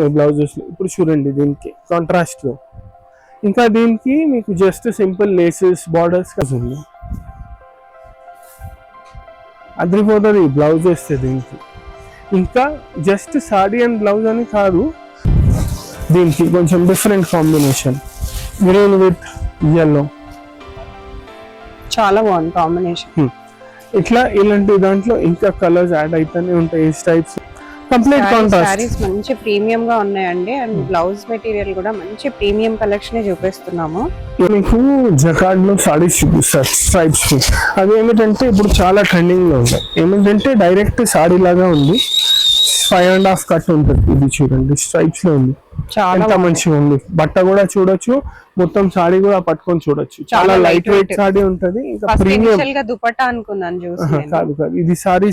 ఉన్నాయి బ్లౌజెస్. ఇప్పుడు చూడండి దీనికి కాంట్రాస్ట్ లో, ఇంకా దీనికి మీకు జస్ట్ సింపుల్ లేసెస్ బార్డర్స్ ఉంది. అదిరిపోతుంది బ్లౌజ్ వేస్తే దీనికి. ఇంకా జస్ట్ సాడీ అండ్ బ్లౌజ్ అని కాదు, దీనికి కొంచెం different combination green with yellow, చాలా బాగుంది కాంబినేషన్. ఇట్లా ఇలాంటి దాంట్లో ఇంకా కలర్స్ యాడ్ అయితేనే ఉంటాయి. ఈ టైప్స్ కంప్లీట్ కాంట్రాస్ట్ సారీస్ మంచి ప్రీమియం గా ఉన్నాయండి. అండ్ బ్లౌజ్ మెటీరియల్ కూడా మంచి ప్రీమియం కలెక్షన్ చూపిస్తున్నాము. మీకు జకార్డ్ లో సారీస్ చూపిస్తారు స్ట్రైప్స్. అది ఏమిటంటే ఇప్పుడు చాలా ట్రెండింగ్ లో ఉంది. ఏమిటంటే డైరెక్ట్ సారీ లాగా ఉంది, 5.5 కట్ ఉంటుంది. ఇది చూడండి స్ట్రైప్స్ లో ఉంది, చాలా మంచిగా ఉంది. బట్ట కూడా చూడొచ్చు, మొత్తం సారీ కూడా పట్టుకొని చూడొచ్చు. చాలా లైట్ వెయిట్ సారీ ఉంటది. ఇంకా ప్రీమియం దుపట్టా అనుకున్నాను చూసి. కాదు కాదు, ఇది సారీ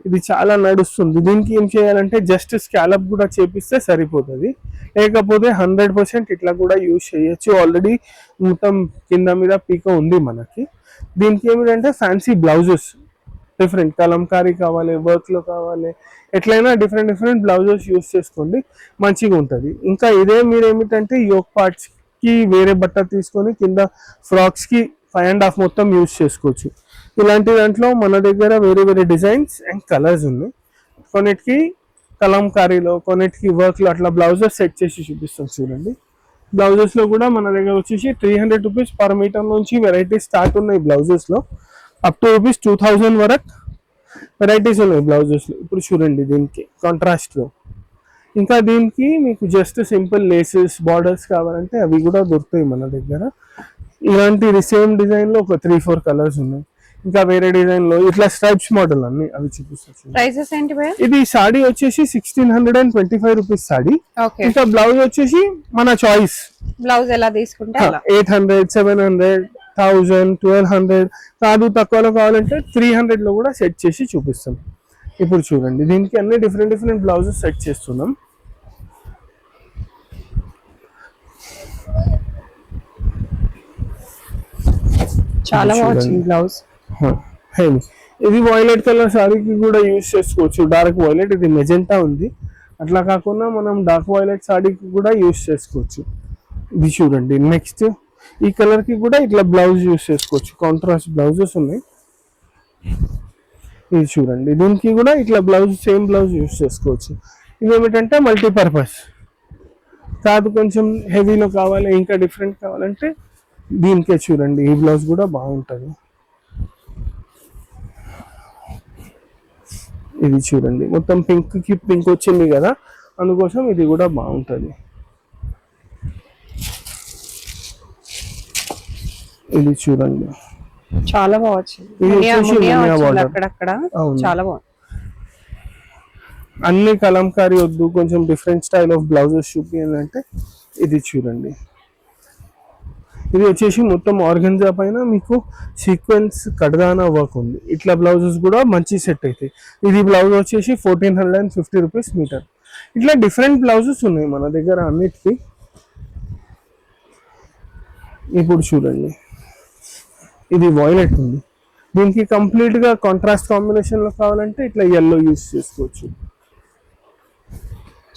ఇది చాలా నడుస్తుంది. దీనికి ఏం చేయాలంటే జస్ట్ స్కాలప్ కూడా చేపిస్తే సరిపోతుంది, లేకపోతే 100% ఇట్లా కూడా యూజ్ చేయొచ్చు. ఆల్రెడీ మొత్తం కింద మీద పీక ఉంది మనకి. దీనికి ఏమిటంటే ఫ్యాన్సీ బ్లౌజెస్, డిఫరెంట్ కలంకారీ కావాలి, వర్క్ లో కావాలి, ఎట్లయినా డిఫరెంట్ బ్లౌజెస్ యూస్ చేసుకోండి, మంచిగా ఉంటుంది. ఇంకా ఇదే మీరు ఏమిటంటే యోక్ పార్ట్స్ కి వేరే బట్ట తీసుకొని కింద ఫ్రాక్స్ కి 5.5 మొత్తం యూస్ చేసుకోవచ్చు. ఇలాంటి దాంట్లో మన దగ్గర వేరే వేరే డిజైన్స్ అండ్ కలర్స్ ఉన్నాయి. కొన్నిటికి కలంకారీలో, కొన్నిటికి వర్క్ లో అట్లా బ్లౌజెస్ సెట్ చేసి చూపిస్తాం. చూడండి బ్లౌజెస్ లో కూడా మన దగ్గర వచ్చేసి 300 రూపీస్ పర్ మీటర్ నుంచి వెరైటీస్ స్టార్ట్ ఉన్నాయి. బ్లౌజెస్ లో అప్ టు రూపీస్ 2000 వరకు వెరైటీస్ ఉన్నాయి బ్లౌజెస్ లో. ఇప్పుడు చూడండి దీనికి కాంట్రాస్ట్ లో, ఇంకా దీనికి మీకు జస్ట్ సింపుల్ లేసెస్ బార్డర్స్ కావాలంటే అవి కూడా దొరుకుతాయి మన దగ్గర. ఇలాంటి సేమ్ డిజైన్ లో ఒక 3-4 కలర్స్ ఉన్నాయి. ఇంకా వేరే డిజైన్ లో ఇట్లా స్ట్రైప్స్ మోడల్ అన్ని అవి చూపిస్తాను. ప్రైసెస్ ఏంటి? ఇది సాడీ వచ్చేసి 1625 రూపీస్ సాడీ. ఇంకా బ్లౌజ్ వచ్చేసి మన చాయిస్. బ్లౌజ్ ఎలా తీసుకుంటే 800, 700, 1000, 1200 కాదు. తక్కువలో కావాలంటే 300 లో కూడా సెట్ చేసి చూపిస్తాం. ఇప్పుడు చూడండి దీనికి అన్ని డిఫరెంట్ బ్లౌజెస్ సెట్ చేస్తున్నాం. చాలా బాగుంది బ్లౌజ్. ఇది వైలెట్ కలర్ సారీకి కూడా యూజ్ చేసుకోవచ్చు, డార్క్ వైలెట్. ఇది మెజెంటా ఉంది, అట్లా కాకుండా మనం డార్క్ వైలెట్ సారీకి కూడా యూజ్ చేసుకోవచ్చు. ఇది చూడండి నెక్స్ట్ ఈ కలర్ కి కూడా ఇట్లా బ్లౌజ్ యూజ్ చేసుకోవచ్చు, కాంట్రాస్ట్ బ్లౌజెస్ ఉన్నాయి. ఇది చూడండి దీనికి కూడా ఇట్లా బ్లౌజ్ సేమ్ బ్లౌజ్ యూజ్ చేసుకోవచ్చు. ఇది ఏమిటంటే మల్టీపర్పస్ కాదు, కొంచెం హెవీలో కావాలి, ఇంకా డిఫరెంట్ కావాలంటే దీనికే చూడండి ఈ బ్లౌజ్ కూడా బాగుంటుంది. ఇది చూడండి మొత్తం పింక్ కి పింక్ వచ్చింది కదా, అందుకోసం ఇది కూడా బాగుంటుంది. ఇది చూడండి చాలా బాగుంది. చాలా బాగుంది. అన్ని కలంకారీ వద్దు, కొంచెం డిఫరెంట్ స్టైల్ ఆఫ్ బ్లౌజెస్ చూపించాలంటే ఇది చూడండి. ఇది వచ్చేసి మొత్తం ఆర్గన్జా పైన మీకు సీక్వెన్స్ కడ్దానా వర్క్ ఉంది. ఇట్లా బ్లౌజెస్ కూడా మంచి సెట్ అవుతాయి. ఇది బ్లౌజ్ వచ్చేసి 1450 రూపీస్ మీటర్. ఇట్లా డిఫరెంట్ బ్లౌజెస్ ఉన్నాయి మన దగ్గర అన్నిటికీ. ఇప్పుడు చూడండి ఇది వైలెట్ ఉంది, దీనికి కంప్లీట్ గా కాంట్రాస్ట్ కాంబినేషన్ లో కావాలంటే ఇట్లా yellow యూస్ చేసుకోవచ్చు.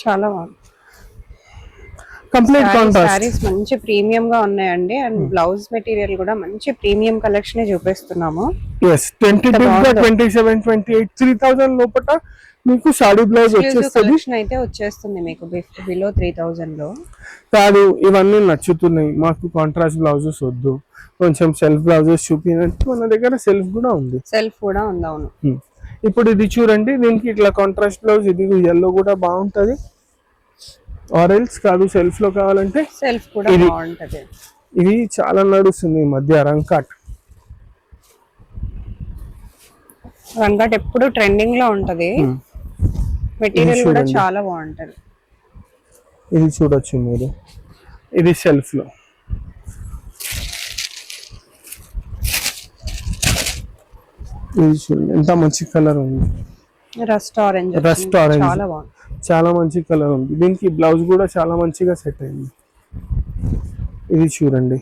చాలా బాగుంది. కంప్లీట్ కాంట్రాస్ట్ సారీస్ మంచి ప్రీమియం గా ఉన్నాయండి. అండ్ బ్లౌజ్ మెటీరియల్ కూడా మంచి ప్రీమియం కలెక్షన్ చూపిస్తున్నాము. yes 22 27 28 3000 లోపల మీకు సాడీ బ్లౌజ్ వచ్చేస్తుంది. అయితే వచ్చేస్తుంది మీకు బిలో 3000 లో. కాదు ఇవన్నీ నచ్చుతున్నాయి మాకు, కాంట్రాస్ట్ బ్లౌజెస్ వద్దు, కొంచెం సెల్ఫ్ బ్లౌజెస్ చూపించినట్టు మన దగ్గర సెల్ఫ్ కూడా ఉంది. అవును. ఇప్పుడు ఇది చూడండి దీనికి ఇట్లా కాంట్రాస్ట్ బ్లౌజ్, ఇది yellow కూడా బాగుంటది. ఆరెల్స్ కాదు సెల్ఫ్ లో కావాలంటే సెల్ఫ్ కూడా బాగుంటది. ఇది చాలా నడుస్తుంది ఈ మధ్య రంకాట్. రంకాట్ ఎప్పుడు ట్రెండింగ్ లో ఉంటది. మెటీరియల్ కూడా చాలా బాగుంటది. ఇది చూడొచ్చు మీరు, ఇది సెల్ఫ్ లో. ఇది చూడండి ఎంత మంచి కలర్ ఉంది, రస్ట్ ఆరెంజ్. చాలా బాగుంది, చాలా మంచి కలర్ ఉంది. దీనికి బ్లౌజ్ కూడా చాలా మంచిగా సెట్ అయింది. ఇది చూడండి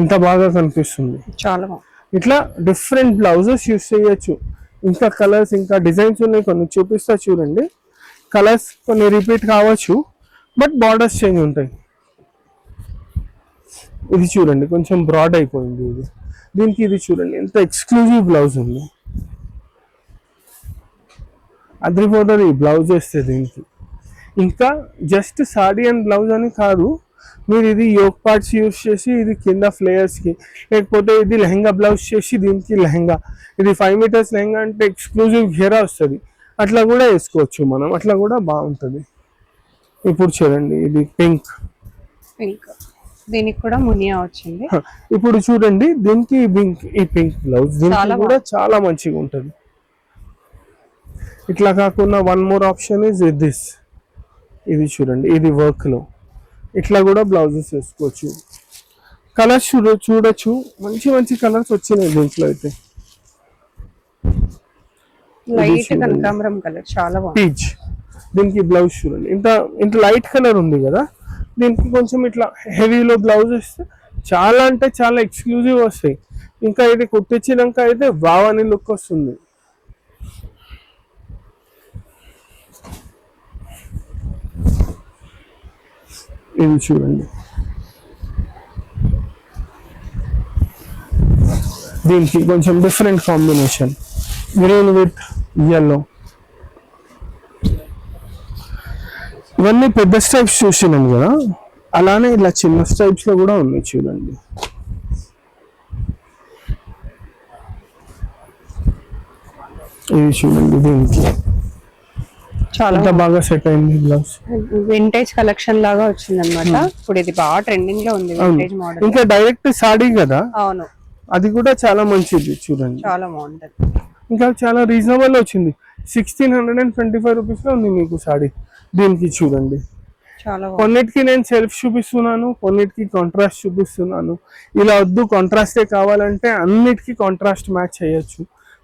ఎంత బాగా కనిపిస్తుంది, చాలా బాగుంది. ఇట్లా డిఫరెంట్ బ్లౌజెస్ యూస్ చేయొచ్చు. ఇంకా కలర్స్ ఇంకా డిజైన్స్ ఉన్నాయి, కొన్ని చూపిస్తా చూడండి. కలర్స్ కొన్ని రిపీట్ కావచ్చు, బట్ బార్డర్స్ చేంజ్ ఉంటాయి. ఇది చూడండి కొంచెం బ్రాడ్ అయిపోయింది ఇది. దీనికి ఇది చూడండి ఎంత ఎక్స్క్లూజివ్ బ్లౌజ్ ఉంది, అదిరిపోతుంది ఈ బ్లౌజ్ వేస్తే దీనికి. ఇంకా జస్ట్ సాడీ అండ్ బ్లౌజ్ అని కాదు, మీరు ఇది యోక్ పార్ట్స్ యూస్ చేసి ఇది కింద ఫ్లేయర్స్కి, లేకపోతే ఇది లెహంగా బ్లౌజ్ చేసి దీనికి లెహంగా, ఇది 5 మీటర్స్ లెహంగా అంటే ఎక్స్క్లూజివ్ ఘేరా వస్తుంది, అట్లా కూడా వేసుకోవచ్చు మనం, అట్లా కూడా బాగుంటుంది. ఇప్పుడు చూడండి ఇది పింక్, దీనికి కూడా మునియా వచ్చింది. ఇప్పుడు చూడండి దీనికి ఈ పింక్ బ్లౌజ్ దీనికి కూడా చాలా మంచిగా ఉంటుంది. ఇట్లా కాకుండా one more option is this, ఇది చూడండి ఇది వర్క్ లో ఇట్లా కూడా బ్లౌజెస్ వేసుకోవచ్చు. కలర్స్ చూడొచ్చు, మంచి మంచి కలర్స్ వచ్చినాయి దీంట్లో అయితే. లైట్ కనకాంబరం కలర్ చాలా బాగుంది. పీచ్, దీనికి బ్లౌజ్ చూడండి ఇంత ఇంత లైట్ కలర్ ఉంది కదా, దీనికి కొంచెం ఇట్లా హెవీలో బ్లౌజ్ వస్తే చాలా అంటే చాలా ఎక్స్క్లూజివ్ వస్తాయి. ఇంకా ఇది కుట్టించినాక అయితే వావ్ అని లుక్ వస్తుంది. ఇది చూడండి దీనికి కొంచెం different combination, green with yellow. ఇవన్నీ పెద్ద స్ట్రైప్స్ చూసినాం కదా, అలానే ఇలా చిన్న స్ట్రైప్స్ లో కూడా ఉన్నాయి చూడండి. ఇది చూడండి దీనికి చాలా బాగా సెట్ అయింది బ్లౌజ్. వింటేజ్ కలెక్షన్ లాగా వచ్చింది అనమాట. ఇప్పుడు ఇది బాగా ట్రెండింగ్ లో ఉంది వింటేజ్ మోడల్. ఇంకా డైరెక్ట్ సాడీ కదా, అవును అది కూడా చాలా మంచిది చూడండి, చాలా బాగుంటది. ఇంకా చాలా రీజనబుల్ వచ్చింది. 1625 రూపీస్ లో ఉంది మీకు సాడీ. దీనికి చూడండి కొన్నిటికి నేను సెల్ఫ్ చూపిస్తున్నాను, కొన్నిటికి కాంట్రాస్ట్ చూపిస్తున్నాను. ఇలా వద్దు కాంట్రాస్టే కావాలంటే అన్నిటికీ కాంట్రాస్ట్ మ్యాచ్ చేయొచ్చు,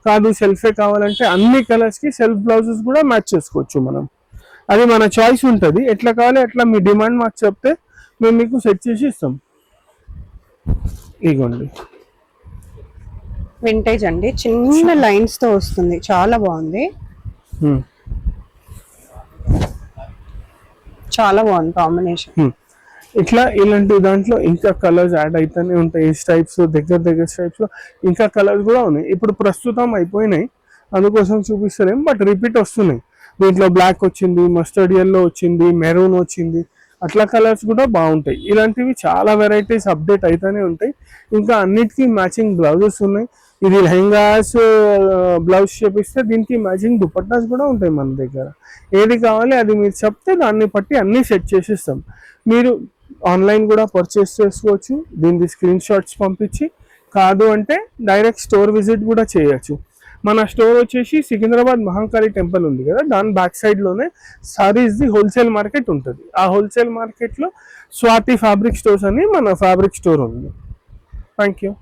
కాదు సెల్ఫే కావాలంటే అన్ని కలర్స్ కి సెల్ఫ్ బ్లౌజెస్ కూడా మ్యాచ్ చేసుకోవచ్చు మనం. అది మన చాయిస్ ఉంటుంది, ఎట్లా కావాలి అట్లా మీ డిమాండ్ మాకు చెప్తే మేము మీకు సెట్ చేసి ఇస్తాం. ఇగోండి వింటేజ్ అండి, చిన్న లైన్స్ తో వస్తుంది, చాలా బాగుంది. చాలా బాగుంది కాంబినేషన్. ఇట్లా ఇలాంటి దాంట్లో ఇంకా కలర్స్ యాడ్ అయితేనే ఉంటాయి. ఈ స్ట్రైప్స్ దగ్గర స్ట్రైప్స్ లో ఇంకా కలర్స్ కూడా ఉన్నాయి. ఇప్పుడు ప్రస్తుతం అయిపోయినాయి అందుకోసం చూపిస్తలేం, బట్ రిపీట్ వస్తున్నాయి. దీంట్లో బ్లాక్ వచ్చింది, మస్టర్డ్ ఎల్లో వచ్చింది, మెరూన్ వచ్చింది, అట్లా కలర్స్ కూడా బాగుంటాయి. ఇలాంటివి చాలా వెరైటీస్ అప్డేట్ అయితేనే ఉంటాయి. ఇంకా అన్నిటికీ మ్యాచింగ్ బ్లౌజెస్ ఉన్నాయి. ఇది లెహంగాస్ బ్లౌజ్ చేపిస్తే దీనికి మ్యాచింగ్ దుపట్టాస్ కూడా ఉంటాయి మన దగ్గర. ఏది కావాలి అది మీరు చెప్తే దాన్ని బట్టి అన్ని సెట్ చేసిస్తాం. మీరు ఆన్లైన్ కూడా పర్చేస్ చేసుకోవచ్చు, దీనికి స్క్రీన్ షాట్స్ పంపించి, కాదు అంటే డైరెక్ట్ స్టోర్ విజిట్ కూడా చేయొచ్చు. మన స్టోర్ వచ్చేసి సికింద్రాబాద్ మహంకాళి టెంపుల్ ఉంది కదా, దాని బ్యాక్ సైడ్ లోనే సారీస్ ది హోల్సేల్ మార్కెట్ ఉంటుంది. ఆ హోల్సేల్ మార్కెట్ లో స్వాతి ఫ్యాబ్రిక్ స్టోర్స్ అని మన ఫ్యాబ్రిక్ స్టోర్ ఉంది. Thank you.